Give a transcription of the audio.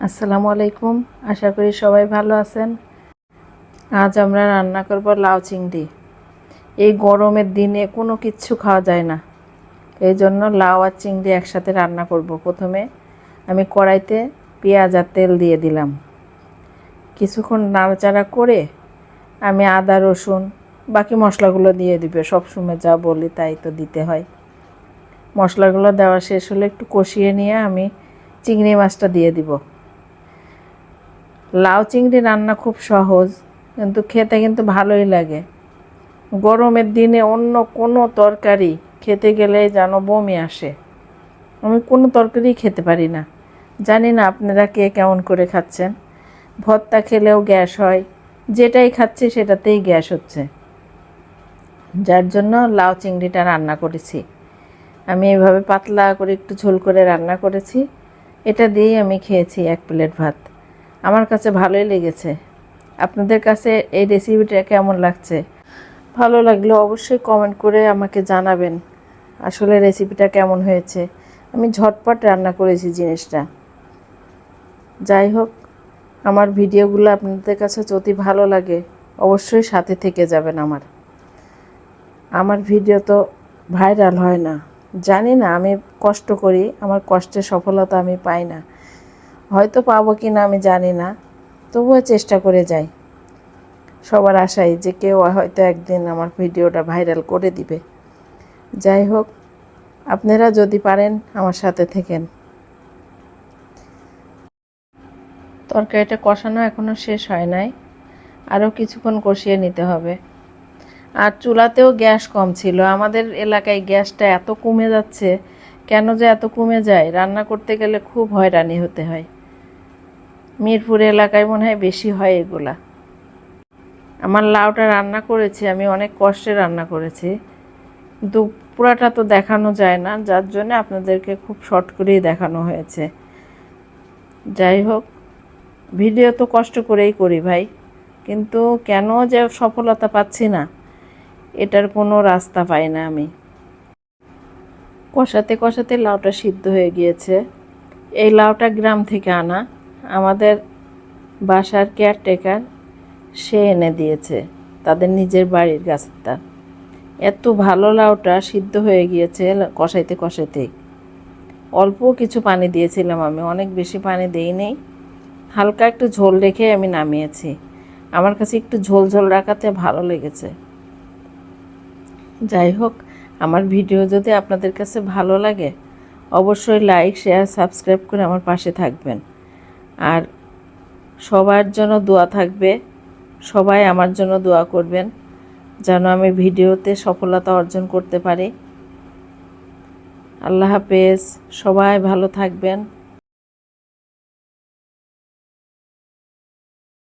আসসালামু আলাইকুম। আশা করি সবাই ভালো আছেন। আজ আমরা রান্না করব লাউ চিংড়ি। এই গরমের দিনে কোনো কিচ্ছু খাওয়া যায় না, এই জন্য লাউ আর চিংড়ি একসাথে রান্না করব। প্রথমে আমি কড়াইতে পেঁয়াজ আর তেল দিয়ে দিলাম। কিছুক্ষণ নাড়াচাড়া করে আমি আদা রসুন বাকি মশলাগুলো দিয়ে দিবে। সবসময় যা বলি তাই তো দিতে হয়। মশলাগুলো দেওয়া শেষ হলে একটু কষিয়ে নিয়ে আমি চিংড়ি মাছটা দিয়ে দিব। লাউ চিংড়ি রান্না খুব সহজ, কিন্তু খেতে কিন্তু ভালোই লাগে। গরমের দিনে অন্য কোনো তরকারি খেতে গেলে যেন বমি আসে। আমি কোনো তরকারি খেতে পারি না। জানি না আপনারা কে কেমন করে খাচ্ছেন। ভর্তা খেলেও গ্যাস হয়, যেটাই খাচ্ছি সেটাতেই গ্যাস হচ্ছে। যার জন্য লাউ চিংড়িটা রান্না করেছি। আমি এভাবে পাতলা করে একটু ঝোল করে রান্না করেছি। এটা দিয়েই আমি খেয়েছি 1 প্লেট ভাত। আমার কাছে ভালোই লেগেছে। আপনাদের কাছে এই রেসিপিটা কেমন লাগছে? ভালো লাগলে অবশ্যই কমেন্ট করে আমাকে জানাবেন আসলে রেসিপিটা কেমন হয়েছে। আমি ঝটপট রান্না করেছি জিনিসটা। যাই হোক, আমার ভিডিওগুলো আপনাদের কাছে যদি ভালো লাগে অবশ্যই সাথে থেকে যাবেন। আমার ভিডিও তো ভাইরাল হয় না, জানি না। আমি কষ্ট করি, আমার কষ্টের সফলতা আমি পাই না। হয়তো পাবো কি না আমি জানি না, তবুও চেষ্টা করে যাই। সবার আশাই যে কেউ হয়তো একদিন আমার ভিডিওটা ভাইরাল করে দিবে। যাই হোক, আপনারা যদি পারেন আমার সাথে থেকেন। তরকারিটা কষানো এখনও শেষ হয় নাই, আরও কিছুক্ষণ কষিয়ে নিতে হবে। আর চুলাতেও গ্যাস কম ছিল। আমাদের এলাকায় গ্যাসটা এত কমে যাচ্ছে, কেন যে এত কমে যায়, রান্না করতে গেলে খুব হয়রানি হতে হয়। মিরপুর এলাকায় মনে হয় বেশি হয় এগুলা। আমার লাউটা রান্না করেছি, আমি অনেক কষ্টে রান্না করেছি, কিন্তু পুরাটা তো দেখানো যায় না, যার জন্য আপনাদেরকে খুব শর্ট করেই দেখানো হয়েছে। যাই হোক, ভিডিও তো কষ্ট করেই করি ভাই, কিন্তু কেন যে সফলতা পাচ্ছি না এটার কোনো রাস্তা পাই না আমি। কষাতে কষাতে লাউটা সিদ্ধ হয়ে গিয়েছে। এই লাউটা গ্রাম থেকে আনা, আমাদের বাসার কেয়ারটেকার সে এনে দিয়েছে, তাদের নিজের বাড়ির গাছটা। এত ভালো লাউটা সিদ্ধ হয়ে গিয়েছে কষাইতে কষাইতেই। অল্প কিছু পানি দিয়েছিলাম আমি, অনেক বেশি পানি দেইনি। হালকা একটু ঝোল রেখে আমি নামিয়েছি। আমার কাছে একটু ঝোল ঝোল রাখাতে ভালো লেগেছে। যাই হোক, আমার ভিডিও যদি আপনাদের কাছে ভালো লাগে অবশ্যই লাইক শেয়ার সাবস্ক্রাইব করে আমার পাশে থাকবেন। আর সবার জন্য দোয়া থাকবে, সবাই আমার জন্য দোয়া করবেন যেন আমি ভিডিওতে সফলতা অর্জন করতে পারি। আল্লাহ হাফেজ, সবাই ভালো থাকবেন।